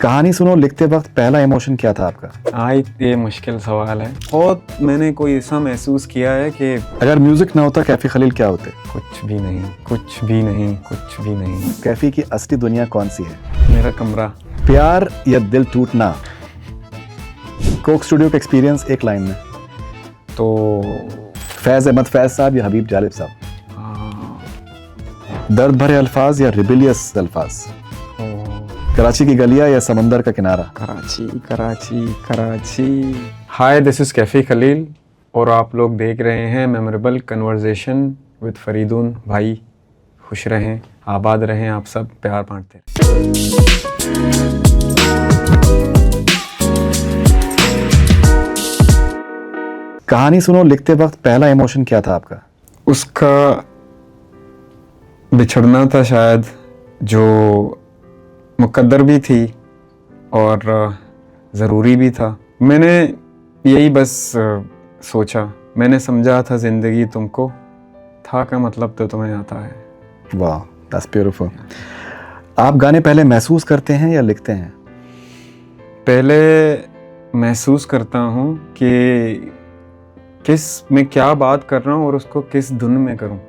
कहानी सुनो लिखते वक्त पहला इमोशन क्या था आपका? ये मुश्किल सवाल है। बहुत मैंने कोई ऐसा महसूस किया है कि अगर म्यूजिक ना होता कैफी खलील क्या होते? कुछ भी नहीं, कुछ भी नहीं, कुछ भी नहीं। कैफी की असली दुनिया कौन सी है? मेरा कमरा। प्यार या दिल टूटना? कोक स्टूडियो का एक्सपीरियंस एक लाइन में। तो फैज अहमद फैज साहब या हबीब जालिब साहब? हाँ, दर्द भरे अल्फाज या रिबिलियस अल्फाज? कराची की गलियां या समंदर का किनारा? कराची, कराची, कराची। हाय, दिस इज कैफी खलील और आप लोग देख रहे हैं मेमोरेबल कन्वर्सेशन विद फरीदून भाई। खुश रहें, आबाद रहें, आप सब प्यार बांटते रहें। कहानी सुनो लिखते वक्त पहला इमोशन क्या था आपका? उसका बिछड़ना था शायद, जो मुकद्दर भी थी और ज़रूरी भी था। मैंने यही बस सोचा, मैंने समझा था ज़िंदगी तुमको था का मतलब तो तुम्हें आता है। वाह, दैट्स ब्यूटीफुल। आप गाने पहले महसूस करते हैं या लिखते हैं? पहले महसूस करता हूँ कि किस मैं क्या बात कर रहा हूँ और उसको किस धुन में करूँ,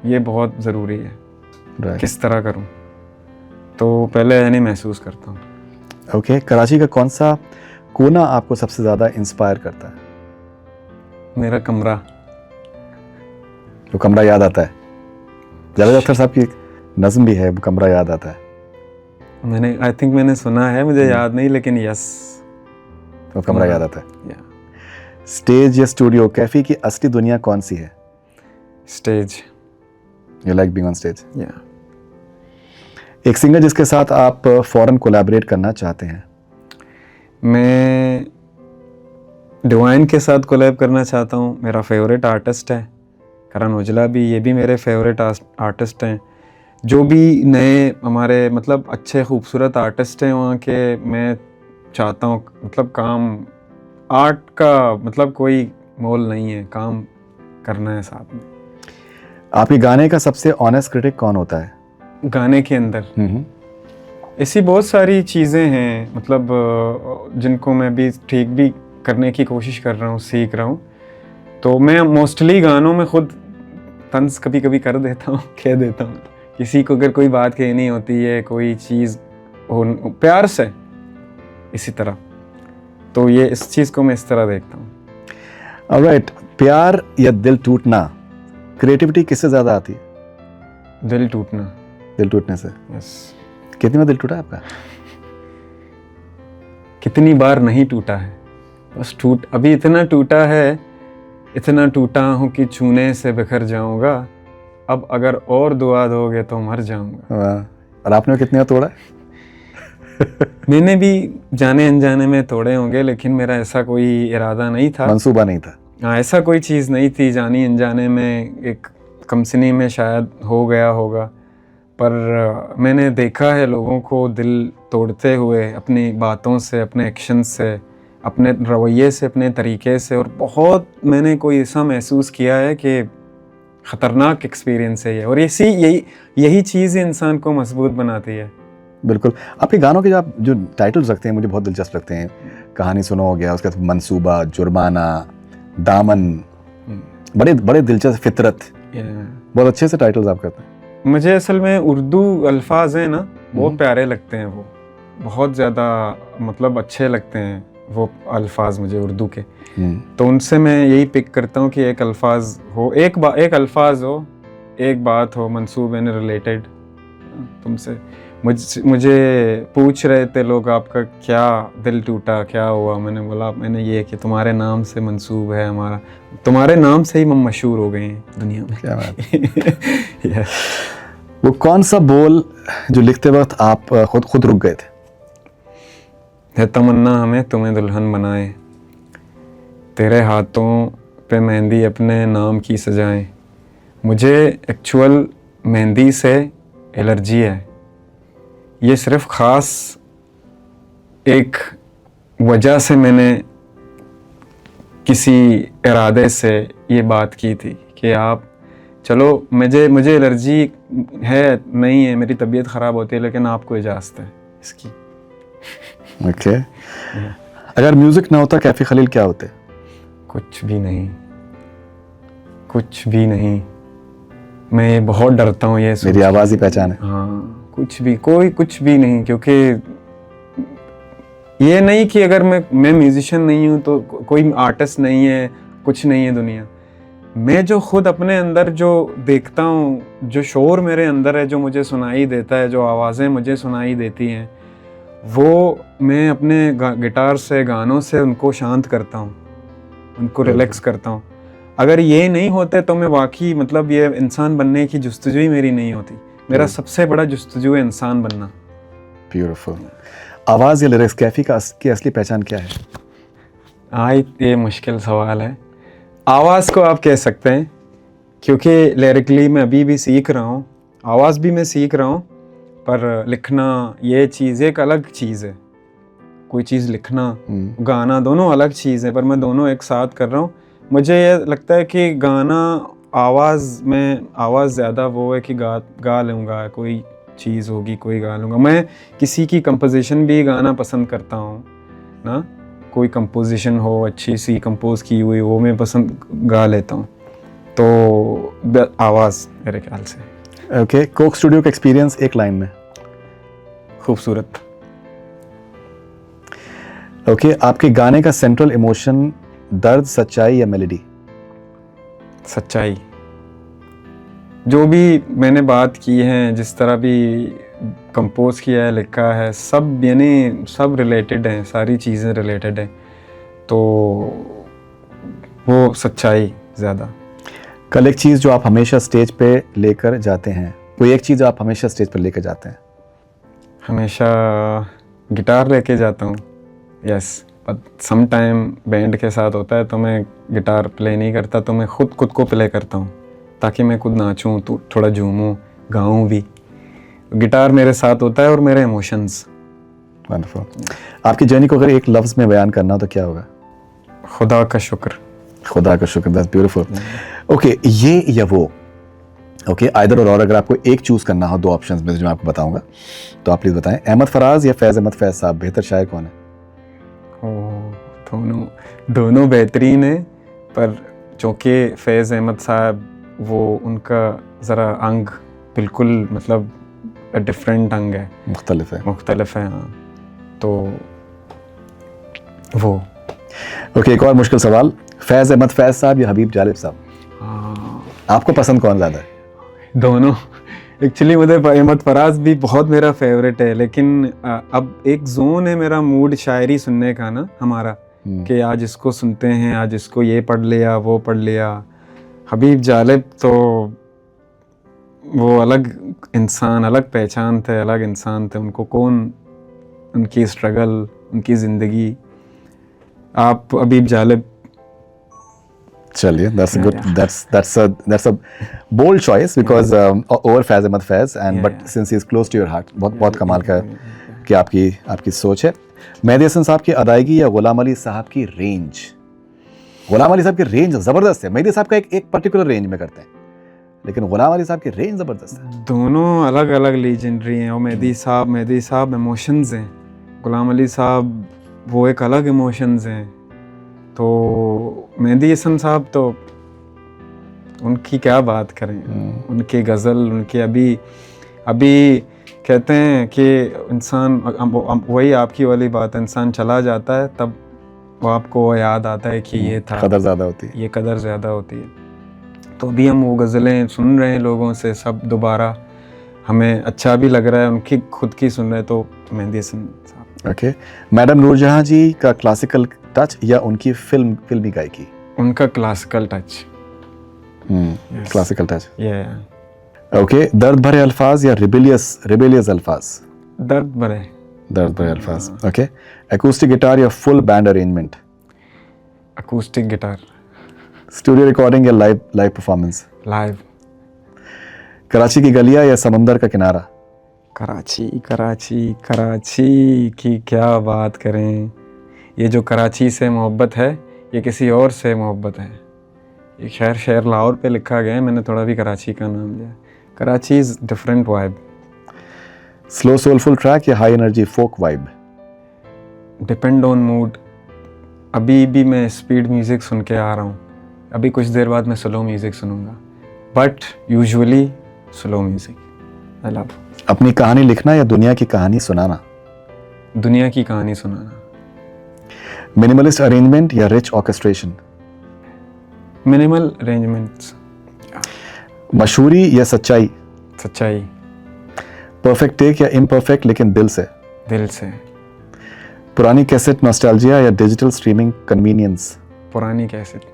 ये बहुत ज़रूरी है। Right. किस तरह करूँ, तो पहले यानी महसूस करता हूँ। ओके, कराची का कौन सा कोना आपको सबसे ज़्यादा इंस्पायर करता है? मेरा कमरा। वो कमरा याद आता है? जावेद अख्तर साहब की नज़्म भी है, वो कमरा याद आता है। आई थिंक मैंने सुना है, मुझे याद नहीं, लेकिन यस, वो कमरा याद आता है। या स्टेज या स्टूडियो, कैफी की असली दुनिया कौन सी है? Stage. You like being on stage? या एक सिंगर जिसके साथ आप फौरन कोलैबोरेट करना चाहते हैं? मैं डिवाइन के साथ कोलैब करना चाहता हूँ। मेरा फेवरेट आर्टिस्ट है करण औजला भी, ये भी मेरे फेवरेट आर्टिस्ट हैं। जो भी नए हमारे मतलब अच्छे खूबसूरत आर्टिस्ट हैं वहाँ के, मैं चाहता हूँ मतलब काम आर्ट का मतलब कोई मोल नहीं है, काम करना है साथ में। आपके गाने का सबसे ऑनेस्ट क्रिटिक कौन होता है? गाने के अंदर ऐसी बहुत सारी चीज़ें हैं, मतलब जिनको मैं भी ठीक भी करने की कोशिश कर रहा हूँ, सीख रहा हूँ। तो मैं मोस्टली गानों में खुद तंज कभी कभी कर देता हूँ, कह देता हूँ किसी को अगर कोई बात कहनी होती है, कोई चीज़ हो प्यार से, इसी तरह। तो ये इस चीज़ को मैं इस तरह देखता हूँ। ऑलराइट, प्यार या दिल टूटना, क्रिएटिविटी किससे ज़्यादा आती है? दिल टूटना। दिल टूटने से। यस। कितनी बार दिल टूटा है आपका? कितनी बार नहीं टूटा है, बस अभी इतना टूटा है, इतना टूटा हूँ कि छूने से बिखर जाऊंगा। अब अगर और दुआ दोगे तो मर जाऊंगा। वाह। और आपने कितनी बार तोड़ा है? मैंने भी जाने अनजाने में तोड़े होंगे, लेकिन मेरा ऐसा कोई इरादा नहीं था, मंसूबा नहीं था। हाँ, ऐसा कोई चीज़ नहीं थी। जानी अनजाने में एक कमसनी में शायद हो गया होगा, पर मैंने देखा है लोगों को दिल तोड़ते हुए अपनी बातों से, अपने एक्शन से, अपने रवैये से, अपने तरीके से। और बहुत मैंने कोई ऐसा महसूस किया है कि ख़तरनाक एक्सपीरियंस है ये, और यही चीज़ इंसान को मजबूत बनाती है। बिल्कुल। आपके गानों के जो टाइटल्स रखते हैं मुझे बहुत दिलचस्प लगते हैं। कहानी सुनो हो गया, उसके बाद मंसूबा, जुर्माना, दामन, बड़े बड़े दिलचस्प, फितरत, बहुत अच्छे से टाइटल्स आप करते हैं। मुझे असल में उर्दू अल्फाज हैं ना, बहुत प्यारे लगते हैं, वो बहुत ज़्यादा मतलब अच्छे लगते हैं वो अल्फाज मुझे उर्दू के। तो उनसे मैं यही पिक करता हूँ कि एक अल्फाज हो, एक अल्फाज हो, एक बात हो, मंसूबे ने रिलेटेड तुमसे। मुझे पूछ रहे थे लोग आपका क्या दिल टूटा, क्या हुआ? मैंने बोला, मैंने ये कि तुम्हारे नाम से मंसूब है हमारा, तुम्हारे नाम से ही हम मशहूर हो गए हैं दुनिया में। क्या बात। वो कौन सा बोल जो लिखते वक्त आप खुद रुक गए थे? है तमन्ना हमें तुम्हें दुल्हन बनाए, तेरे हाथों पे मेहंदी अपने नाम की सजाएं। मुझे एक्चुअल मेहंदी से एलर्जी है। ये सिर्फ ख़ास एक वजह से मैंने किसी इरादे से ये बात की थी कि आप चलो, मुझे एलर्जी है नहीं है, मेरी तबीयत ख़राब होती है, लेकिन आपको इजाज़त है इसकी। ओके अगर म्यूजिक ना होता कैफी खलील क्या होते? कुछ भी नहीं, कुछ भी नहीं। मैं बहुत डरता हूँ ये मेरी आवाज ही पहचान है। हाँ, कुछ भी, कोई कुछ भी नहीं, क्योंकि ये नहीं कि अगर मैं म्यूजिशियन नहीं हूँ तो कोई आर्टिस्ट नहीं है, कुछ नहीं है दुनिया। मैं जो खुद अपने अंदर जो देखता हूँ, जो शोर मेरे अंदर है, जो मुझे सुनाई देता है, जो आवाज़ें मुझे सुनाई देती हैं, वो मैं अपने गिटार से, गानों से उनको शांत करता हूँ, उनको रिलैक्स करता हूँ। अगर ये नहीं होते तो मैं वाकई मतलब ये इंसान बनने की जुस्तजू ही मेरी नहीं होती। मेरा सबसे बड़ा जुस्तजू है इंसान बनना। ब्यूटीफुल। आवाज़ या लिरिक्स कैफी की असली पहचान क्या है? ये मुश्किल सवाल है। आवाज़ को आप कह सकते हैं, क्योंकि लिरिकली मैं अभी भी सीख रहा हूँ, आवाज़ भी मैं सीख रहा हूँ, पर लिखना ये चीज़ एक अलग चीज़ है। कोई चीज़ लिखना, गाना, दोनों अलग चीज़ है, पर मैं दोनों एक साथ कर रहा हूँ। मुझे ये लगता है कि गाना आवाज़ में आवाज़ ज़्यादा वो है कि गा लूँगा, कोई चीज़ होगी, कोई गा लूँगा। मैं किसी की कंपोजिशन भी गाना पसंद करता हूँ ना, कोई कंपोजिशन हो अच्छी सी कंपोज की हुई, वो मैं पसंद गा लेता हूँ। तो आवाज़ मेरे ख्याल से। ओके कोक स्टूडियो का एक्सपीरियंस एक लाइन में। खूबसूरत। ओके आपके गाने का सेंट्रल इमोशन दर्द, सच्चाई या मेलोडी? सच्चाई। जो भी मैंने बात की है, जिस तरह भी कंपोज किया है, लिखा है, सब यानी सब रिलेटेड हैं, सारी चीज़ें रिलेटेड हैं, तो वो सच्चाई ज़्यादा। कल एक चीज़ जो आप हमेशा स्टेज पे लेकर जाते हैं, कोई एक चीज़ आप हमेशा स्टेज पर लेकर जाते हैं? हमेशा गिटार लेके जाता हूँ, yes. But some time band के साथ होता है तो मैं गिटार प्ले नहीं करता, तो मैं खुद को प्ले करता हूँ, ताकि मैं खुद नाचूँ, तो थोड़ा झूमूँ, गाऊँ भी। गिटार मेरे साथ होता है और मेरे इमोशंस। वंडरफुल। आपकी जर्नी को अगर एक लफ्ज़ में बयान करना हो तो क्या होगा? खुदा का शुक्र। खुदा का शुक्र, दैट्स ब्यूटीफुल। ओके ये या वो, ओके आइदर और अगर आपको एक चूज करना हो दो ऑप्शंस में जो मैं आपको बताऊंगा, तो आप प्लीज बताएं, अहमद फराज या फैज़ अहमद फैज़ साहब, बेहतर शायर कौन है? दोनों बेहतरीन है, पर चूँकि फैज़ अहमद साहब वो उनका ज़रा अंग बिल्कुल मतलब डिफरेंट अंग है, मुख्तलिफ है हाँ, तो वो। ओके एक और मुश्किल सवाल, फैज़ अहमद फैज़ साहब या हबीब जालिब साहब? आपको पसंद कौन ज़्यादा है? दोनों। एक्चुअली मुझे अहमद फराज भी बहुत मेरा फेवरेट है, लेकिन अब एक जोन है मेरा मूड शायरी सुनने का ना हमारा, कि आज इसको सुनते हैं, आज इसको ये पढ़ लिया, वो पढ़ लिया। हबीब जालिब तो वो अलग इंसान, अलग पहचान थे, अलग इंसान थे, उनको कौन, उनकी स्ट्रगल, उनकी ज़िंदगी। आप हबीब जालिब। चलिए that's a bold choice because over Faiz Ahmad Faiz and but since he is close to your heart, बहुत कमाल का कि आपकी सोच है। मेहदी हसन साहब की अदायगी या गुलाम अली साहब की रेंज? गुलाम अली साहब की रेंज ज़बरदस्त है, मेहदी साहब का एक पर्टिकुलर रेंज में करते हैं, लेकिन गुलाम अली साहब की रेंज ज़बरदस्त है। दोनों अलग अलग लीजेंडरी हैं। और मेहदी साहब इमोशंस हैं, गुलाम अली साहब वो एक अलग इमोशंस हैं। तो मेहदी हसन साहब तो उनकी क्या बात करें, उनकी गज़ल, उनके अभी कहते हैं कि इंसान, वही आपकी वाली बात है, इंसान चला जाता है तब वो आपको याद आता है कि ये था, कदर ज़्यादा होती है, ये कदर ज़्यादा होती है। तो अभी हम वो गज़लें सुन रहे हैं लोगों से सब दोबारा, हमें अच्छा भी लग रहा है, उनकी खुद की सुन रहे हैं, तो मेहदी हसन साहब। ओके मैडम नूरजहां जी का क्लासिकल टच या उनकी फिल्मी गायकी? उनका classical touch. Classical touch. Okay दर्द भरे अल्फाज या रिबेलियस अल्फाज? दर्द भरे अल्फाज। ओके अकूस्टिक गिटार या full band arrangement? Acoustic guitar. Studio recording या लाइव परफॉर्मेंस? लाइव। कराची की गलियां या समंदर का किनारा? कराची की क्या बात करें। ये जो कराची से मोहब्बत है, ये किसी और से मोहब्बत है। ये शहर लाहौर पे लिखा गया है, मैंने थोड़ा भी कराची का नाम लिया। Karachi is different vibe. Slow soulful track या high energy folk vibe? Depend on mood. अभी भी मैं स्पीड म्यूज़िक सुन के आ रहा हूँ, अभी कुछ देर बाद मैं स्लो म्यूज़िक सुनूंगा, but usually slow music I love. अपनी कहानी लिखना या दुनिया की कहानी सुनाना? दुनिया की कहानी सुनाना। मिनिमलिस्ट अरेंजमेंट या रिच ऑर्केस्ट्रेशन? Minimal arrangements. मशहूरी या सच्चाई? सच्चाई। परफेक्ट टेक या इम्परफेक्ट लेकिन दिल से? दिल से। पुरानी कैसेट नॉस्टैल्जिया या डिजिटल स्ट्रीमिंग कन्वीनियंस? पुरानी कैसेट।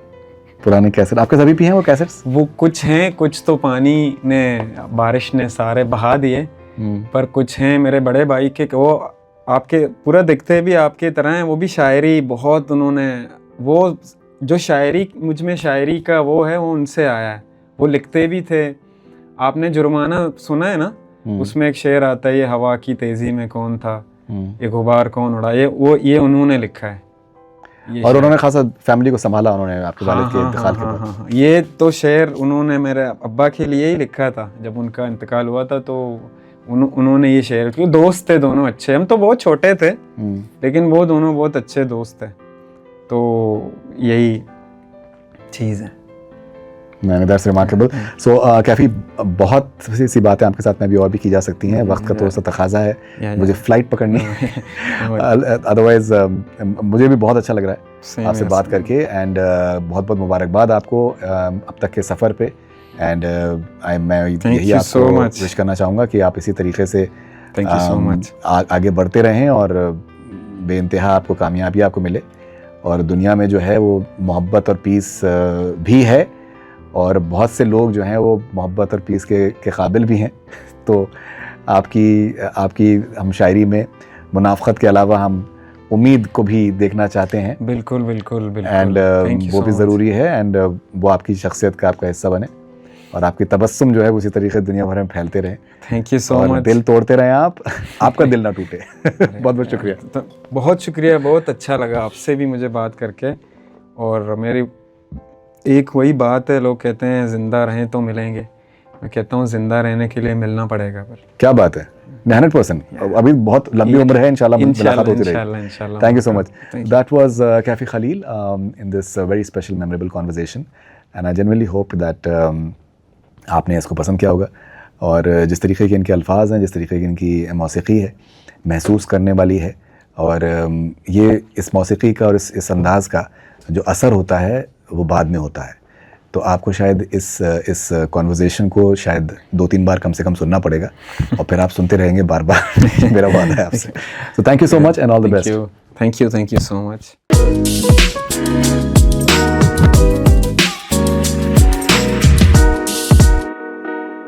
पुरानी कैसेट। आपके सभी भी हैं वो कैसेट्स? वो कुछ हैं, कुछ तो पानी ने, बारिश ने सारे बहा दिए, पर कुछ हैं मेरे बड़े भाई के, वो आपके पूरा दिखते भी आपके तरह हैं। वो भी शायरी बहुत उन्होंने, वो जो शायरी मुझ में शायरी का वो है, वो उनसे आया है। वो लिखते भी थे। आपने जुर्माना सुना है ना, उसमें एक शेर आता है, ये हवा की तेजी में कौन था, ये गुबार कौन उड़ा, ये उन्होंने लिखा है। और उन्होंने खासा फैमिली को संभाला उन्होंने आपके वालिद के इंतकाल के बाद। हाँ। ये तो शेर उन्होंने मेरे अब्बा के लिए ही लिखा था। जब उनका इंतकाल हुआ था तो उन्होंने ये शेर, क्योंकि दोस्त थे दोनों अच्छे, हम तो बहुत छोटे थे लेकिन वो दोनों बहुत अच्छे दोस्त थे, तो यही चीज़ है। That's remarkable. सो काफ़ी बहुत सी बातें आपके साथ में भी और भी की जा सकती हैं, वक्त का थोड़ा सा तकाजा है, मुझे फ्लाइट पकड़नी है। अदरवाइज मुझे भी बहुत अच्छा लग रहा है आपसे बात करके, एंड बहुत बहुत मुबारकबाद आपको अब तक के सफ़र पे, एंड मैं यही आपको विश करना चाहूँगा कि आप इसी तरीके से आगे बढ़ते रहें और बेइंतहा आपको कामयाबी आपको मिले, और दुनिया में जो है वो मोहब्बत और पीस भी है, और बहुत से लोग जो हैं वो मोहब्बत और पीस के काबिल भी हैं। तो आपकी हम शायरी में मुनाफ़क़त के अलावा हम उम्मीद को भी देखना चाहते हैं। बिल्कुल बिल्कुल बिल्कुल। एंड वो भी ज़रूरी है, एंड वो आपकी शख्सियत का आपका हिस्सा बने, और आपकी तबस्सुम जो है उसी तरीके से दुनिया भर में फैलते रहे। Thank you so much. दिल तोड़ते रहें आप, आपका दिल ना टूटे। बहुत बहुत शुक्रिया। तो बहुत शुक्रिया, बहुत अच्छा लगा आपसे भी मुझे बात करके। और मेरी एक वही बात है, लोग कहते हैं ज़िंदा रहें तो मिलेंगे, मैं कहता हूँ ज़िंदा रहने के लिए मिलना पड़ेगा। पर क्या बात है, 100%। अभी बहुत लंबी उम्र है, इंशाल्लाह मुलाकात होती रहेगी। Thank you so much. That was Kaifi Khalil in this very special memorable conversation, and I genuinely hope that आपने इसको पसंद किया होगा, और जिस तरीके के इनके अल्फाज हैं, जिस तरीके की इनकी मौसीकी है, महसूस करने वाली है, और ये इस मौसीकी का और इस अंदाज़ का जो असर होता है वो बाद में होता है। तो आपको शायद इस कॉन्वर्सेशन को शायद 2-3 बार कम से कम सुनना पड़ेगा, और फिर आप सुनते रहेंगे बार बार। मेरा वादा है आपसे। So thank you so much and all the best. Thank you so much.